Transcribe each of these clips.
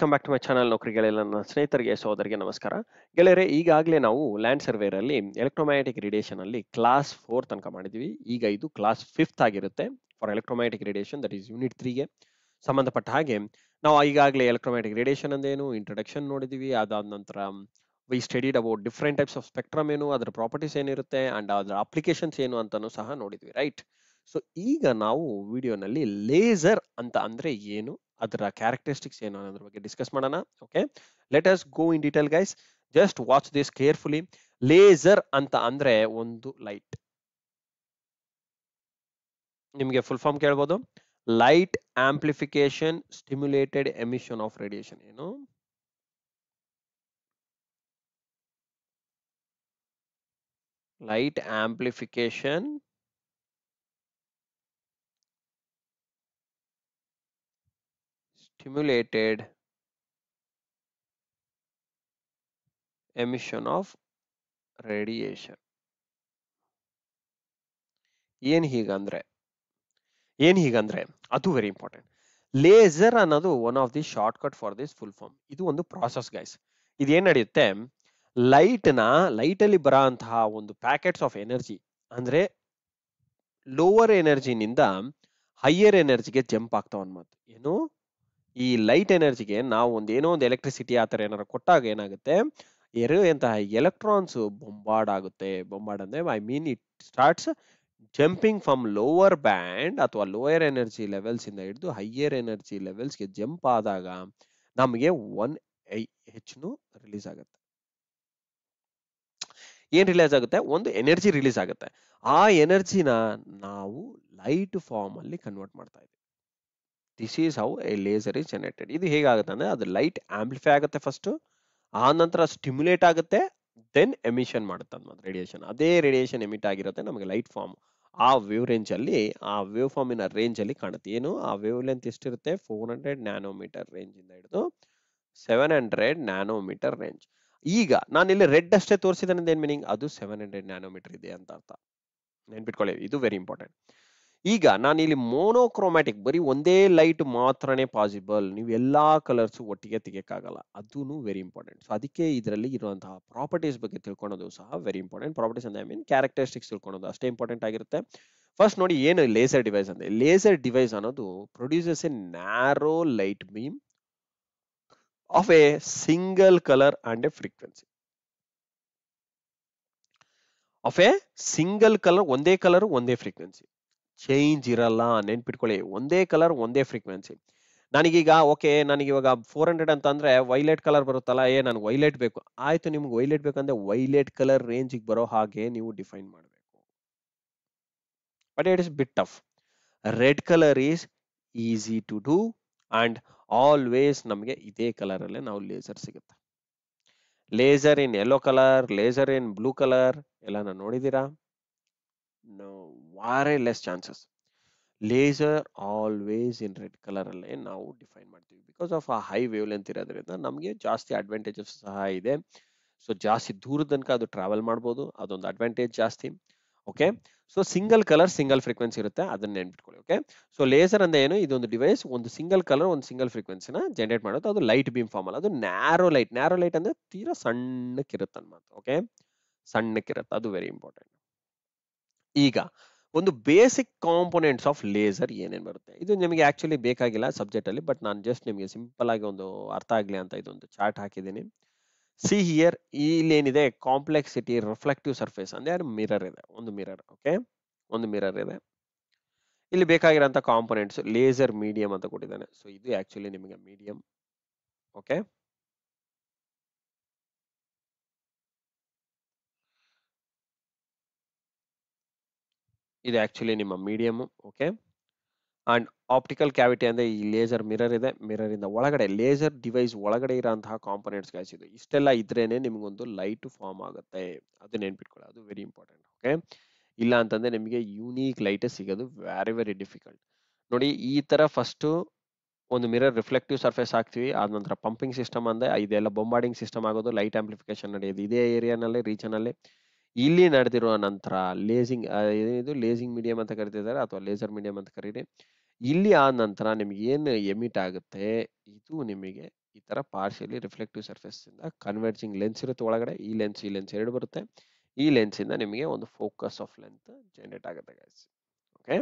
Welcome back to my channel. ನೌಕರಿಗಳೆಲ್ಲ ನನ್ನ ಸ್ನೇಹಿತರಿಗೆ ಸಹೋದರಿಗೆ ನಮಸ್ಕಾರ. ಗೆಳೆಯರೆ, ಈಗಾಗಲೇ ನಾವು ಲ್ಯಾಂಡ್ ಸರ್ವೇರ್ ಅಲ್ಲಿ ಎಲೆಕ್ಟ್ರೋಮ್ಯಾಗ್ನೆಟಿಕ್ ರೇಡಿಯೇಷನ್ ಅಲ್ಲಿ ಕ್ಲಾಸ್ 4 ತನಕ ಮಾಡಿದ್ವಿ. ಈಗ ಇದು ಕ್ಲಾಸ್ 5 ಆಗಿರುತ್ತೆ for electromagnetic radiation, that is unit 3 ಗೆ ಸಂಬಂಧಪಟ್ಟ ಹಾಗೆ. ನಾವು ಈಗಾಗಲೇ ಎಲೆಕ್ಟ್ರೋಮ್ಯಾಗ್ನೆಟಿಕ್ ರೇಡಿಯೇಷನ್ ಅಂದೇನು ಇಂಟ್ರೊಡಕ್ಷನ್ ನೋಡಿದ್ವಿ. ಅದಾದ ನಂತರ V studied about different types of spectrum ಏನು, ಅದರ ಪ್ರಾಪರ್ಟೀಸ್ ಏನಿರುತ್ತೆ ಅಂಡ್ ಅದರ ಅಪ್ಲಿಕೇಶನ್ಸ್ ಏನು ಅಂತಾನು ಸಹ ನೋಡಿದ್ವಿ, ರೈಟ್? ಸೊ ಈಗ ನಾವು ವಿಡಿಯೋನಲ್ಲಿ ಲೇಸರ್ ಅಂತ ಅಂದ್ರೆ ಏನು, ಅದರ ಕ್ಯಾರೆಕ್ಟರಿಸ್ಟಿಕ್ಸ್ ಏನು ಅನ್ನೋದ್ರ ಬಗ್ಗೆ ಡಿಸ್ಕಸ್ ಮಾಡೋಣ. Okay, let us go in detail guys. Just watch this carefully. Laser ಅಂತ ಅಂದ್ರೆ ಒಂದು ಲೈಟ್. ನಿಮಗೆ ಫುಲ್ ಫಾರ್ಮ್ ಕೇಳ್ಬೋದು. Light amplification stimulated emission of radiation. ಏನು? Light amplification stimulated emission of radiation. ಏನ್ ಹೀಗಂದ್ರೆ ಅದು ವೆರಿ ಇಂಪಾರ್ಟೆಂಟ್. ಲೇಸರ್ ಅನ್ನೋದು one of the short cut for this full form. ಇದು ಒಂದು ಪ್ರಾಸೆಸ್ ಗೈಸ್. ಇದೇನ್ ನಡೆಯುತ್ತೆ, ಲೈಟ್ ಅಲ್ಲಿ ಬರಂತಹ ಒಂದು ಪ್ಯಾಕೆಟ್ಸ್ ಆಫ್ ಎನರ್ಜಿ ಅಂದ್ರೆ ಲೋವರ್ ಎನರ್ಜಿನಿಂದ ಹೈಯರ್ ಎನರ್ಜಿಗೆ ಜಂಪ್ ಆಗ್ತಾವ ಅನ್ಮಾತು. ಏನು, ಈ ಲೈಟ್ ಎನರ್ಜಿಗೆ ನಾವು ಏನೋ ಒಂದು ಎಲೆಕ್ಟ್ರಿಸಿಟಿ ಆ ತರ ಏನಾರು ಕೊಟ್ಟಾಗ ಏನಾಗುತ್ತೆ, ಎಂತಹ ಎಲೆಕ್ಟ್ರಾನ್ಸ್ ಬೊಂಬಾರ್ಡ್ ಅಂದ್ರೆ I mean it starts jumping from lower band ಅಥವಾ ಲೋಯರ್ ಎನರ್ಜಿ ಲೆವೆಲ್ಸ್ ಇಂದ ಹಿಡಿದು ಹೈಯರ್ ಎನರ್ಜಿ ಲೆವೆಲ್ಸ್ಗೆ ಜಂಪ್ ಆದಾಗ ನಮಗೆ 1 ರಿಲೀಸ್ ಆಗುತ್ತೆ. ಏನ್ ರಿಲೀಸ್ ಆಗುತ್ತೆ? ಒಂದು ಎನರ್ಜಿ ರಿಲೀಸ್ ಆಗುತ್ತೆ. ಆ ಎನರ್ಜಿನ ನಾವು ಲೈಟ್ ಫಾರ್ಮ್ ಅಲ್ಲಿ ಕನ್ವರ್ಟ್ ಮಾಡ್ತಾ ಇದ್ದೀವಿ. This is how A laser is generated. ಇದು ಹೇಗಾಗುತ್ತೆ ಅಂದ್ರೆ, ಅದು ಲೈಟ್ ಆಂಪ್ಲಿಫೈ ಆಗುತ್ತೆ ಫಸ್ಟ್, ಆ ನಂತರ ಸ್ಟಿಮ್ಯುಲೇಟ್ ಆಗುತ್ತೆ, ದೆನ್ ಎಮಿಷನ್ ಮಾಡುತ್ತೆ ಅನ್ನೋದು ರೇಡಿಯೇಷನ್. ಅದೇ ರೇಡಿಯೇಷನ್ ಎಮಿಟ್ ಆಗಿರುತ್ತೆ ನಮಗೆ ಲೈಟ್ ಫಾರ್ಮ್. ಆ ವೇವ್ ರೇಂಜ್ ಅಲ್ಲಿ, ಆ ವೇವ್ ಫಾರ್ಮಿನ ರೇಂಜ್ ಅಲ್ಲಿ ಕಾಣುತ್ತೆ. ಏನು, ಆ ವೇವ್ ಲೆಂತ್ ಎಷ್ಟಿರುತ್ತೆ? 400 ನ್ಯಾನೋಮೀಟರ್ ರೇಂಜ್ ಇಂದ ಹಿಡಿದು 700 ನ್ಯಾನೋಮೀಟರ್ ರೇಂಜ್. ಈಗ ನಾನು ಇಲ್ಲಿ ರೆಡ್ ಅಷ್ಟೇ ತೋರಿಸಿದ್ರೆ ಏನ್ ಮೀನಿಂಗ್? ಅದು 700 ನ್ಯಾನೋಮೀಟರ್ ಇದೆ ಅಂತ ಅರ್ಥ. ನೆನ್ಪಿಟ್ಕೊಳ್ಳಿ, ಇದು ವೆರಿ ಇಂಪಾರ್ಟೆಂಟ್. ಈಗ ನಾನು ಇಲ್ಲಿ ಮೋನೋಕ್ರೋಮ್ಯಾಟಿಕ್, ಬರೀ ಒಂದೇ ಲೈಟ್ ಮಾತ್ರನೇ ಪಾಸಿಬಲ್, ನೀವು ಎಲ್ಲಾ ಕಲರ್ಸ್ ಒಟ್ಟಿಗೆ ತೆಗಿಯಕ್ಕಾಗಲ್ಲ. ಅದೂ ವೆರಿ ಇಂಪಾರ್ಟೆಂಟ್. ಸೊ ಅದಕ್ಕೆ ಇದರಲ್ಲಿ ಇರುವಂತಹ ಪ್ರಾಪರ್ಟೀಸ್ ಬಗ್ಗೆ ತಿಳ್ಕೊಳ್ಳೋದು ಸಹ ವೆರಿ ಇಂಪಾರ್ಟೆಂಟ್. ಪ್ರಾಪರ್ಟೀಸ್ ಅಂದ್ರೆ ಐ ಮೀನ್ ಕ್ಯಾರೆಕ್ಟರಿಸ್ಟಿಕ್ಸ್ ತಿಳ್ಕೊಳ್ಳೋದು ಅಷ್ಟೇ ಇಂಪಾರ್ಟೆಂಟ್ ಆಗಿರುತ್ತೆ. ಫಸ್ಟ್ ನೋಡಿ, ಏನು ಲೇಸರ್ ಡಿವೈಸ್ ಅಂದ್ರೆ? ಲೇಸರ್ ಡಿವೈಸ್ ಅನ್ನೋದು produces A narrow light beam of A single colour and A frequency. Of A single colour, ಒಂದೇ ಕಲರ್ ಒಂದೇ ಫ್ರೀಕ್ವೆನ್ಸಿ, ಚೇಂಜ್ ಇರಲ್ಲ. ನೆನ್ಪಿಟ್ಕೊಳ್ಳಿ, ಒಂದೇ ಕಲರ್ ಒಂದೇ ಫ್ರೀಕ್ವೆನ್ಸಿ. ನನಗೀಗ ನನಗಿವಾಗ 400 ಅಂತ ಅಂದ್ರೆ ವೈಲೆಟ್ ಕಲರ್ ಬರುತ್ತಲ್ಲ, ನನಗೆ ವೈಲೆಟ್ ಬೇಕು. ಆಯ್ತು, ನಿಮ್ಗೆ ವೈಲೆಟ್ ಬೇಕಂದ್ರೆ ವೈಲೆಟ್ ಕಲರ್ ರೇಂಜ್ ಬರೋ ಹಾಗೆ ನೀವು ಡಿಫೈನ್ ಮಾಡಬೇಕು. But it is bit tough. Red colour is easy to do and always ನಮಗೆ ಇದೇ ಕಲರ್ ಅಲ್ಲೇ ನಾವು ಲೇಸರ್ ಸಿಗುತ್ತೆ. Laser in yellow colour, laser in blue colour ಎಲ್ಲ ನೋಡಿದೀರಾ? No, very less chances. Laser always in red colour ಅಲ್ಲೇ ನಾವು define ಮಾಡ್ತೀವಿ. ಬಿಕಾಸ್ ಆಫ್ ಆ ಹೈ ವೇವ್ ಲೆಂತ್ ಇರೋದ್ರಿಂದ ನಮಗೆ ಜಾಸ್ತಿ ಅಡ್ವಾಂಟೇಜಸ್ ಸಹ ಇದೆ. ಸೊ ಜಾಸ್ತಿ ದೂರದ ತನಕ ಅದು ಟ್ರಾವೆಲ್ ಮಾಡ್ಬೋದು, ಅದೊಂದು ಅಡ್ವಾಂಟೇಜ್ ಜಾಸ್ತಿ. Okay, so single colour single frequency ಇರುತ್ತೆ, ಅದನ್ನ ನೆನ್ಪಿಟ್ಕೊಳ್ಳಿ. ಓಕೆ, ಸೊ ಲೇಸರ್ ಅಂದ್ರೆ ಏನು? ಇದೊಂದು ಡಿವೈಸ್, ಒಂದು ಸಿಂಗಲ್ ಕಲರ್ ಒಂದು ಸಿಂಗಲ್ ಫ್ರೀಕ್ವೆನ್ಸಿನ ಜನರೇಟ್ ಮಾಡೋದು. ಅದು ಲೈಟ್ ಬೀಮ್ ಫಾರ್ಮ್ ಅಲ್ಲ, ಅದು ನ್ಯಾರೋ ಲೈಟ್ ಅಂದ್ರೆ ತೀರಾ ಸಣ್ಣಕ್ಕಿರುತ್ತೆ ಅನ್ಮಾತು. ಓಕೆ, ಸಣ್ಣಕ್ಕಿರುತ್ತೆ, ಅದು ವೆರಿ ಇಂಪಾರ್ಟೆಂಟ್. ಈಗ ಒಂದು ಬೇಸಿಕ್ ಕಾಂಪೊನೆಂಟ್ಸ್ ಆಫ್ ಲೇಸರ್ ಏನೇನ್ ಬರುತ್ತೆ, ಇದು ನಿಮಗೆ ಆಕ್ಚುಲಿ ಬೇಕಾಗಿಲ್ಲ ಸಬ್ಜೆಕ್ಟ್ ಅಲ್ಲಿ, ಬಟ್ ನಾನು ಜಸ್ಟ್ ನಿಮಗೆ ಸಿಂಪಲ್ ಆಗಿ ಒಂದು ಅರ್ಥ ಆಗ್ಲಿ ಅಂತ ಇದೊಂದು ಚಾರ್ಟ್ ಹಾಕಿದ್ದೀನಿ. ಸಿ ಹಿಯರ್, ಇಲ್ಲಿ ಏನಿದೆ, ಕಾಂಪ್ಲೆಕ್ಸಿಟಿ ರಿಫ್ಲೆಕ್ಟಿವ್ ಸರ್ಫೇಸ್ ಅಂದ್ರೆ ಮಿರರ್ ಇದೆ, ಒಂದು ಮಿರರ್. ಓಕೆ, ಒಂದು ಮಿರರ್ ಇದೆ. ಇಲ್ಲಿ ಬೇಕಾಗಿರೋಂಥ ಕಾಂಪೊನೆಂಟ್ಸ್ ಲೇಸರ್ ಮೀಡಿಯಂ ಅಂತ ಕೊಟ್ಟಿದ್ದಾನೆ. ಸೊ ಇದು ಆಕ್ಚುಲಿ ನಿಮಗೆ ಮೀಡಿಯಂ. ಓಕೆ, ಇದು ಆಕ್ಚುಲಿ ನಿಮ್ಮ medium. Okay, and optical cavity ಅಂದ್ರೆ ಈ ಲೇಸರ್ ಮಿರರ್ ಇದೆ, ಮಿರರ್ ಇಂದ ಒಳಗಡೆ ಲೇಸರ್ ಡಿವೈಸ್ ಒಳಗಡೆ ಇರೋಂತಹ ಕಾಂಪೊನೆಂಟ್ಸ್ ಗೈಸ್ ಇದು. ಇಷ್ಟೆಲ್ಲ ಇದ್ರೇನೆ ನಿಮ್ಗೊಂದು ಲೈಟ್ ಫಾರ್ಮ್ ಆಗುತ್ತೆ, ಅದು ನೆನ್ಪಿಟ್ಕೊಳ್ಳಿ, ಅದು ವೆರಿ ಇಂಪಾರ್ಟೆಂಟ್. ಓಕೆ, ಇಲ್ಲ ಅಂತಂದ್ರೆ ನಿಮಗೆ ಯೂನಿಕ್ ಲೈಟ್ ಸಿಗೋದು ವೆರಿ ಡಿಫಿಕಲ್ಟ್. ನೋಡಿ, ಈ ತರ ಫಸ್ಟ್ ಒಂದು ಮಿರರ್ ರಿಫ್ಲೆಕ್ಟಿವ್ ಸರ್ಫೇಸ್ ಹಾಕ್ತಿವಿ, ಆದ ನಂತರ ಪಂಪಿಂಗ್ ಸಿಸ್ಟಮ್ ಅಂದ್ರೆ ಇದೆಲ್ಲ ಬೊಂಬಾರ್ಡಿಂಗ್ ಸಿಸ್ಟಮ್ ಆಗೋದು, ಲೈಟ್ ಆಂಪ್ಲಿಫಿಕೇಶನ್ ನಡೆಯೋದು ಇದೇ ಏರಿಯಾನಲ್ಲಿ, ರೀಜನ್ ಅಲ್ಲಿ. ಇಲ್ಲಿ ನಡೆದಿರುವ ನಂತರ ಲೇಸಿಂಗ್, ಇದು ಲೇಸಿಂಗ್ ಮೀಡಿಯಂ ಅಂತ ಕರಿತಿದ್ದಾರೆ ಅಥವಾ ಲೇಸರ್ ಮೀಡಿಯಂ ಅಂತ ಕರೀರಿ. ಇಲ್ಲಿ ಆದ ನಂತರ ನಿಮ್ಗೆ ಏನು ಎಮಿಟ್ ಆಗುತ್ತೆ ಇದು ನಿಮಗೆ ಈ ತರ ಪಾರ್ಷಿಯಲಿ ರಿಫ್ಲೆಕ್ಟಿವ್ ಸರ್ಫೇಸ್ ಇಂದ ಕನ್ವರ್ಜಿಂಗ್ ಲೆನ್ಸ್ ಇರುತ್ತೆ ಒಳಗಡೆ, ಈ ಲೆನ್ಸ್ ಎರಡು ಬರುತ್ತೆ. ಈ ಲೆನ್ಸ್ ಇಂದ ನಿಮಗೆ ಒಂದು ಫೋಕಸ್ ಆಫ್ ಲೆಂತ್ ಜನರೇಟ್ ಆಗುತ್ತೆ ಗೈಸ್. ಓಕೆ,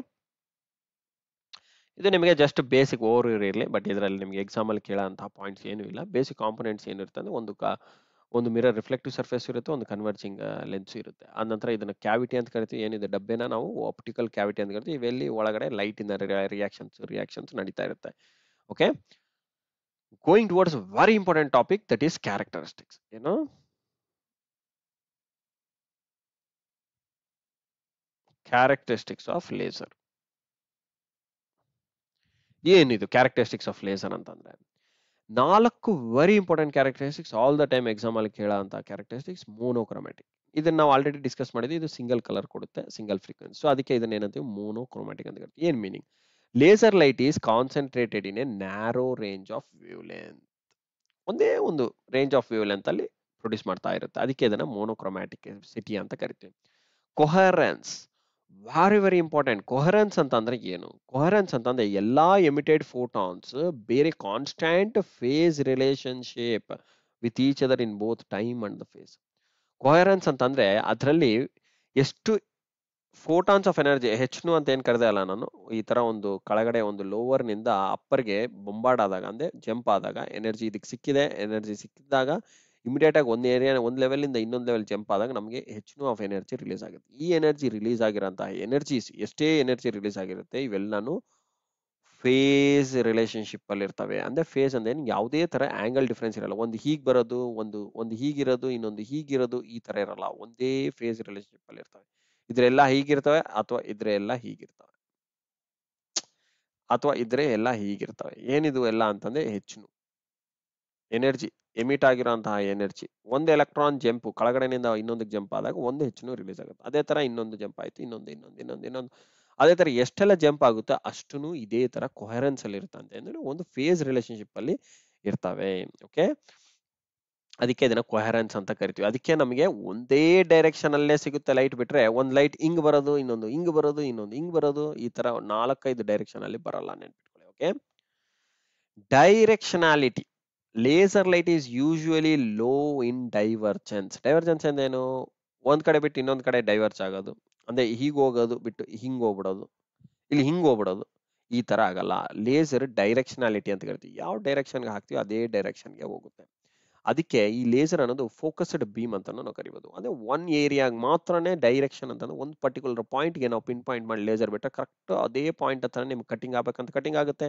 ಇದು ನಿಮಗೆ ಜಸ್ಟ್ ಬೇಸಿಕ್ ಓವರ್ ಇರಲಿ, ಬಟ್ ಇದರಲ್ಲಿ ನಿಮಗೆ ಎಕ್ಸಾಮ್ ಅಲ್ಲಿ ಕೇಳೋಂತಹ ಪಾಯಿಂಟ್ಸ್ ಏನೂ ಇಲ್ಲ. ಬೇಸಿಕ್ ಕಾಂಪೊನೆಂಟ್ಸ್ ಏನಿರುತ್ತೆ ಅಂದ್ರೆ ಒಂದು ಮಿರರ್ ರಿಫ್ಲೆಕ್ಟಿವ್ ಸರ್ಫೇಸ್ ಇರುತ್ತೆ, ಒಂದು ಕನ್ವರ್ಜಿಂಗ್ ಲೆನ್ಸ್ ಇರುತ್ತೆ. ಆ ನಂತರ ಇದನ್ನ ಕ್ಯಾವಿಟಿ ಅಂತ ಕರಿತೀವಿ. ಏನಿದೆ ಡಬ್ಬೆನ ನಾವು ಆಪ್ಟಿಕಲ್ ಕ್ಯಾವಿಟಿ ಅಂತ ಕರಿತೀವಿ. ಇವೆಲ್ಲಿ ಒಳಗಡೆ ಲೈಟ್ ಇಂದ ರಿಯಾಕ್ಷನ್ಸ್ ನಡೀತಾ ಇರುತ್ತೆ. Okay, going towards very important topic, that is characteristics. ಏನು ಕ್ಯಾರೆಕ್ಟರಿಸ್ಟಿಕ್ಸ್ ಆಫ್ ಲೇಸರ್. ಏನಿದು ಕ್ಯಾರೆಕ್ಟರಿಸ್ಟಿಕ್ಸ್ ಆಫ್ ಲೇಸರ್ ಅಂತಂದ್ರೆ 4 very important characteristics all the time exam ಅಲ್ಲಿ ಕೇಳೋಂತ ಕ್ಯಾರೆಕ್ಟರಿಸ್ಟಿಕ್ಸ್. ಮೋನೋಕ್ರೋಮ್ಯಾಟಿಕ್, ಇದನ್ನ ನಾವು ಆಲ್ರೆಡಿ ಡಿಸ್ಕಸ್ ಮಾಡಿದ್ವಿ. ಇದು ಸಿಂಗಲ್ ಕಲರ್ ಕೊಡುತ್ತೆ, ಸಿಂಗಲ್ ಫ್ರೀಕ್ವೆನ್ಸಿ. ಸೊ ಅದಕ್ಕೆ ಇದನ್ನ ಏನಂತೀವಿ, ಮೋನೋಕ್ರೋಮ್ಯಾಟಿಕ್ ಅಂತ ಕರಿತೀವಿ. ಏನ್ meaning? Laser light is concentrated in a narrow range of view length. ಒಂದೇ ಒಂದು ರೇಂಜ್ ಆಫ್ ವ್ಯೂ ಲೆಂತ್ ಅಲ್ಲಿ ಪ್ರೊಡ್ಯೂಸ್ ಮಾಡ್ತಾ ಇರುತ್ತೆ. ಅದಕ್ಕೆ ಇದನ್ನ ಮೋನೋಕ್ರೋಮ್ಯಾಟಿಕ್ ಸಿಟಿ ಅಂತ ಕರಿತೀವಿ. Coherence, very important. ಕೊಹರೆನ್ಸ್ ಅಂತಂದ್ರೆ ಏನು? ಕೊಹರೆನ್ಸ್ ಅಂತಂದ್ರೆ ಎಲ್ಲಾ ಎಮಿಟೆಡ್ ಫೋಟಾನ್ಸ್ ಬೇರೆ constant phase relationship with each other in both time and the phase. Coherence ಅಂತಂದ್ರೆ ಅದರಲ್ಲಿ ಎಷ್ಟು ಫೋಟಾನ್ಸ್ ಆಫ್ ಎನರ್ಜಿ, ಹೆಚ್ನು ಅಂತ ಏನ್ ಕರೆದೆ ಅಲ್ಲ ನಾನು, ಈ ತರ ಒಂದು ಕೆಳಗಡೆ ಒಂದು ಲೋವರ್ ನಿಂದ ಅಪ್ಪರ್ಗೆ ಬೊಂಬಾರ್ಡ್ ಆದಾಗ ಅಂದ್ರೆ ಜಂಪ್ ಆದಾಗ ಎನರ್ಜಿ ಇದಕ್ಕೆ ಸಿಕ್ಕಿದೆ, ಎನರ್ಜಿ ಸಿಕ್ಕಿದಾಗ ಇಮಿಡಿಯೇಟ್ ಆಗಿ ಒಂದು ಏರಿಯಾ ಒಂದು ಲೆವೆಲ್ ಇಂದ ಇನ್ನೊಂದು ಲೆವೆಲ್ ಜಂಪ್ ಆದಾಗ ನಮಗೆ ಹೆಚ್ಚು ಆಫ್ ಎನರ್ಜಿ ರಿಲೀಸ್ ಆಗುತ್ತೆ. ಈ ಎನರ್ಜಿ ರಿಲೀಸ್ ಆಗಿರೋಂತಹ ಎನರ್ಜೀಸ್ ಎಷ್ಟೇ ಎನರ್ಜಿ ರಿಲೀಸ್ ಆಗಿರುತ್ತೆ, ಇವೆಲ್ಲಾನು ಫೇಸ್ ರಿಲೇಶನ್ಶಿಪ್ ಅಲ್ಲಿ ಇರ್ತವೆ. ಅಂದ್ರೆ ಫೇಸ್ ಅಂದ್ರೆ ಯಾವುದೇ ತರ ಆಂಗಲ್ ಡಿಫರೆನ್ಸ್ ಇರಲ್ಲ. ಒಂದು ಹೀಗ್ ಬರೋದು, ಒಂದು ಹೀಗಿರೋದು, ಇನ್ನೊಂದು ಹೀಗಿರೋದು, ಈ ತರ ಇರಲ್ಲ. ಒಂದೇ ಫೇಸ್ ರಿಲೇಶನ್ಶಿಪ್ ಅಲ್ಲಿ ಇರ್ತವೆ. ಇದ್ರೆಲ್ಲ ಹೀಗಿರ್ತವೆ ಅಥವಾ ಇದ್ರೆ ಎಲ್ಲ ಹೀಗಿರ್ತವೆ, ಅಥವಾ ಇದ್ರೆ ಎಲ್ಲ ಹೀಗಿರ್ತವೆ. ಏನಿದು ಎಲ್ಲ ಅಂತಂದ್ರೆ ಹೆಚ್ಚು ಎನರ್ಜಿ ಎಮಿಟ್ ಆಗಿರುವಂತಹ ಎನರ್ಜಿ. ಒಂದು ಎಲೆಕ್ಟ್ರಾನ್ ಜಂಪ್ ಕೆಳಗಡೆನಿಂದ ಇನ್ನೊಂದಕ್ಕೆ ಜಂಪ್ ಆದಾಗ ಒಂದು ಹೆಚ್ಚು ರಿಲೀಸ್ ಆಗುತ್ತೆ. ಅದೇ ತರ ಇನ್ನೊಂದು ಜಂಪ್ ಆಯ್ತು, ಇನ್ನೊಂದು ಅದೇ ತರ ಎಷ್ಟೆಲ್ಲ ಜಂಪ್ ಆಗುತ್ತೆ ಅಷ್ಟುನು ಇದೇ ತರ ಕೊಹರೆನ್ಸ್ ಅಲ್ಲಿ ಇರ್ತಂತೆ. ಅಂದ್ರೆ ಒಂದು ಫೇಸ್ ರಿಲೇಶನ್ಶಿಪ್ ಅಲ್ಲಿ ಇರ್ತವೆ. ಓಕೆ, ಅದಕ್ಕೆ ಇದನ್ನ ಕೊಹರೆನ್ಸ್ ಅಂತ ಕರಿತೀವಿ. ಅದಕ್ಕೆ ನಮಗೆ ಒಂದೇ ಡೈರೆಕ್ಷನ್ ಅಲ್ಲೇ ಸಿಗುತ್ತೆ ಲೈಟ್, ಬಿಟ್ರೆ ಒಂದ್ ಲೈಟ್ ಹಿಂಗ್ ಬರೋದು, ಇನ್ನೊಂದು ಹಿಂಗ್ ಬರೋದು, ಇನ್ನೊಂದು ಹಿಂಗ್ ಬರೋದು, ಈ ತರ 4-5 ಡೈರೆಕ್ಷನ್ ಅಲ್ಲಿ ಬರಲ್ಲ, ನೆನ್ಪಿಟ್ಕೊಳ್ಳಿ. Okay, directionality. Laser light is usually low in divergence. Divergence ಅಂದ್ರೇನು? ಒಂದ್ ಕಡೆ ಬಿಟ್ಟು ಇನ್ನೊಂದ್ ಕಡೆ ಡೈವರ್ಜ್ ಆಗೋದು, ಅಂದ್ರೆ ಹೀಗ್ ಹೋಗೋದು ಬಿಟ್ಟು ಹಿಂಗ್ ಹೋಗ್ಬಿಡೋದು, ಇಲ್ಲಿ ಹಿಂಗ್ ಹೋಗ್ಬಿಡೋದು, ಈ ತರ ಆಗಲ್ಲ. ಲೇಸರ್ ಡೈರೆಕ್ಷನಾಲಿಟಿ ಅಂತ ಕರಿತೀವಿ. ಯಾವ ಡೈರೆಕ್ಷನ್ಗೆ ಹಾಕ್ತಿವಿ ಅದೇ ಡೈರೆಕ್ಷನ್ಗೆ ಹೋಗುತ್ತೆ. ಅದಕ್ಕೆ ಈ ಲೇಸರ್ ಅನ್ನೋದು ಫೋಕಸ್ಡ್ ಬೀಮ್ ಅಂತ ನಾವು ಕರಿಬಹುದು. ಅಂದ್ರೆ ಒನ್ ಏರಿಯಾಗ ಮಾತ್ರನೇ ಡೈರೆಕ್ಷನ್ ಅಂತಂದ್ರೆ ಒಂದು ಪರ್ಟಿಕ್ಯುಲರ್ ಪಾಯಿಂಟ್ಗೆ ನಾವು ಪಿನ್ ಪಾಯಿಂಟ್ ಮಾಡಿ ಲೇಸರ್ ಬಿಟ್ಟರೆ ಕರೆಕ್ಟ್ ಅದೇ ಪಾಯಿಂಟ್ ಹತ್ರ ನಿಮ್ಗೆ ಕಟಿಂಗ್ ಆಗ್ಬೇಕಂತ ಕಟಿಂಗ್ ಆಗುತ್ತೆ.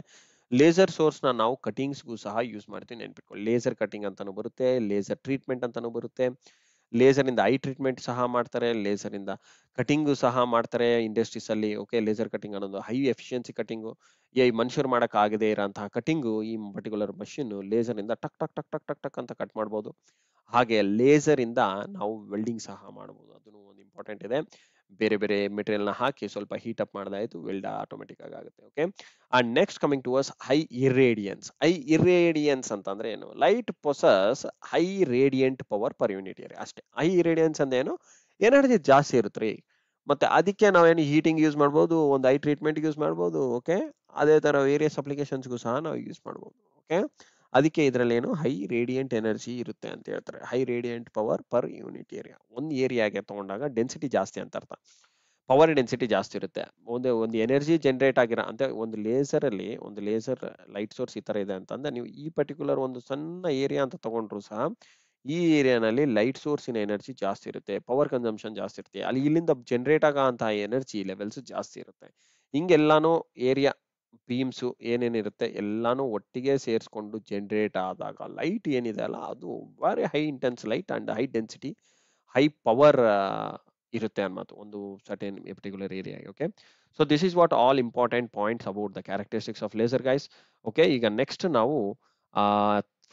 ಲೇಸರ್ ಸೋರ್ಸ್ ನ ನಾವು ಕಟಿಂಗ್ಸ್ಗೂ ಸಹ ಯೂಸ್ ಮಾಡ್ತೀವಿ, ನೆನ್ಪಿಟ್ಕೊಳ್ಳಿ. ಲೇಸರ್ ಕಟಿಂಗ್ ಅಂತಾನು ಬರುತ್ತೆ, ಲೇಸರ್ ಟ್ರೀಟ್ಮೆಂಟ್ ಅಂತಾನು ಬರುತ್ತೆ. ಲೇಸರ್ ಇಂದ ಐ ಟ್ರೀಟ್ಮೆಂಟ್ ಸಹ ಮಾಡ್ತಾರೆ, ಲೇಸರ್ ಇಂದ ಕಟಿಂಗು ಸಹ ಮಾಡ್ತಾರೆ ಇಂಡಸ್ಟ್ರೀಸ್ ಅಲ್ಲಿ. ಓಕೆ, ಲೇಸರ್ ಕಟಿಂಗ್ ಅನ್ನೋದು ಹೈ ಎಫಿಷಿಯನ್ಸಿ ಕಟಿಂಗು. ಈ ಮನುಷ್ಯರು ಮಾಡಕ್ ಆಗದೆ ಇರೋಂತಹ ಕಟಿಂಗು ಈ ಪರ್ಟಿಕ್ಯುಲರ್ ಮಷಿನ್ ಲೇಸರ್ ಇಂದ ಟಕ್ ಟಕ್ ಟಕ್ ಟಕ್ ಟಕ್ ಟಕ್ ಅಂತ ಕಟ್ ಮಾಡ್ಬೋದು. ಹಾಗೆ ಲೇಸರ್ ಇಂದ ನಾವು ವೆಲ್ಡಿಂಗ್ ಸಹ ಮಾಡಬಹುದು. ಅದನ್ನು ಒಂದು ಇಂಪಾರ್ಟೆಂಟ್ ಇದೆ. ಬೇರೆ ಬೇರೆ ಮೆಟೀರಿಯಲ್ ನ ಹಾಕಿ ಸ್ವಲ್ಪ ಹೀಟ್ ಅಪ್ ಮಾಡಿದಾಯ್ತು, ವೆಲ್ಡ್ ಆಟೋಮೆಟಿಕ್ ಆಗುತ್ತೆ. Okay, and next coming to us high irradiance. High irradiance ಅಂತಂದ್ರೆ ಏನು? Light possess high radiant power per unit area ಅಷ್ಟೇ. ಹೈ ಇರೇಡಿಯನ್ಸ್ ಅಂದ್ರೆ ಏನು? ಎನರ್ಜಿ ಜಾಸ್ತಿ ಇರುತ್ತೆ ರೀ. ಮತ್ತೆ ಅದಕ್ಕೆ ನಾವೇನು ಹೀಟಿಂಗ್ ಯೂಸ್ ಮಾಡ್ಬೋದು, ಒಂದು ಐ ಟ್ರೀಟ್ಮೆಂಟ್ ಯೂಸ್ ಮಾಡ್ಬೋದು. ಓಕೆ, ಅದೇ ತರ ವೇರಿಯಸ್ ಅಪ್ಲಿಕೇಶನ್ಸ್ಗೂ ಸಹ ನಾವು ಯೂಸ್ ಮಾಡ್ಬೋದು. ಓಕೆ, ಅದಕ್ಕೆ ಇದರಲ್ಲಿ ಏನು ಹೈ ರೇಡಿಯಂಟ್ ಎನರ್ಜಿ ಇರುತ್ತೆ ಅಂತ ಹೇಳ್ತಾರೆ. High radiant power per unit area. ಒಂದು ಏರಿಯಾಗೆ ತಗೊಂಡಾಗ ಡೆನ್ಸಿಟಿ ಜಾಸ್ತಿ ಅಂತ ಅರ್ಥ, ಪವರ್ ಡೆನ್ಸಿಟಿ ಜಾಸ್ತಿ ಇರುತ್ತೆ. ಒಂದು ಎನರ್ಜಿ ಜನರೇಟ್ ಆಗಿರೋ ಅಂತ ಒಂದು ಲೇಸರ್ ಅಲ್ಲಿ, ಒಂದು ಲೇಸರ್ ಲೈಟ್ ಸೋರ್ಸ್ ಈ ತರ ಇದೆ ಅಂತಂದ್ರೆ ನೀವು ಈ ಪರ್ಟಿಕ್ಯುಲರ್ ಒಂದು ಸಣ್ಣ ಏರಿಯಾ ಅಂತ ತಗೊಂಡ್ರು ಸಹ ಈ ಏರಿಯಾನಲ್ಲಿ ಲೈಟ್ ಸೋರ್ಸಿನ ಎನರ್ಜಿ ಜಾಸ್ತಿ ಇರುತ್ತೆ, ಪವರ್ ಕನ್ಸಂಪ್ಷನ್ ಜಾಸ್ತಿ ಇರುತ್ತೆ. ಅಲ್ಲಿ ಇಲ್ಲಿಂದ ಜನರೇಟ್ ಆಗೋಂತಹ ಎನರ್ಜಿ ಲೆವೆಲ್ಸ್ ಜಾಸ್ತಿ ಇರುತ್ತೆ. ಹಿಂಗೆಲ್ಲಾನು ಏರಿಯಾ ಬೀಮ್ಸು ಏನೇನಿರುತ್ತೆ ಎಲ್ಲಾನು ಒಟ್ಟಿಗೆ ಸೇರಿಸ್ಕೊಂಡು ಜನರೇಟ್ ಆದಾಗ ಲೈಟ್ ಏನಿದೆ ಅಲ್ಲ ಅದು very high intense light and high density, high power ಇರುತ್ತೆ ಅನ್ನೋದು ಒಂದು certain particular area. Okay, so this is what all important points about the characteristics of laser guys. Okay, ಈಗ ನೆಕ್ಸ್ಟ್ ನಾವು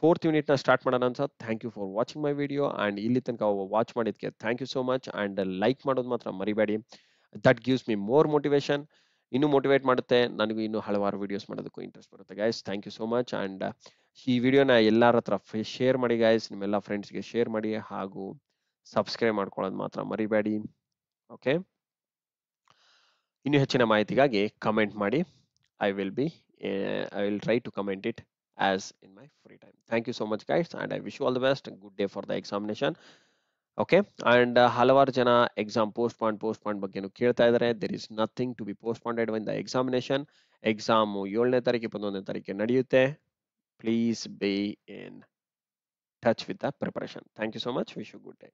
ಫೋರ್ತ್ ಯೂನಿಟ್ ನ start ಮಾಡೋಣ ಅಂತ. Thank you for watching my video and ಇಲ್ಲಿ ತನಕ ವಾಚ್ ಮಾಡಿದ್ಕೆ thank you so much. And like ಮಾಡೋದು ಮಾತ್ರ ಮರಿಬೇಡಿ, that gives me more motivation. ಇನ್ನೂ ಮೋಟಿವೇಟ್ ಮಾಡುತ್ತೆ, ನನಗೂ ಇನ್ನೂ ಹಲವಾರು ವಿಡಿಯೋಸ್ ಮಾಡೋದಕ್ಕೂ ಇಂಟ್ರೆಸ್ಟ್ ಬರುತ್ತೆ guys. Thank you so much. And ಈ ವಿಡಿಯೋನ ಎಲ್ಲರ ಹತ್ರ ಶೇರ್ ಮಾಡಿ ಗೈಸ್, ನಿಮ್ಮೆಲ್ಲ ಫ್ರೆಂಡ್ಸ್ಗೆ ಶೇರ್ ಮಾಡಿ, ಹಾಗೂ ಸಬ್ಸ್ಕ್ರೈಬ್ ಮಾಡ್ಕೊಳ್ಳೋದು ಮಾತ್ರ ಮರಿಬೇಡಿ. ಓಕೆ, ಇನ್ನು ಹೆಚ್ಚಿನ ಮಾಹಿತಿಗಾಗಿ ಕಮೆಂಟ್ ಮಾಡಿ. I will try to comment it as in my free time. Thank you so much, guys, and I wish you all the best. Good day for the examination. Okay and ಹಲವಾರು ಜನ exam postponed ಬಗ್ಗೆನೂ ಕೇಳ್ತಾ ಇದ್ದಾರೆ. There is nothing to be postponed in the examination. Exam 7ನೇ ತಾರೀಕು 21ನೇ ತಾರೀಕು ನಡೆಯುತ್ತೆ. Please be in touch with the preparation. Thank you so much. Wish you good day.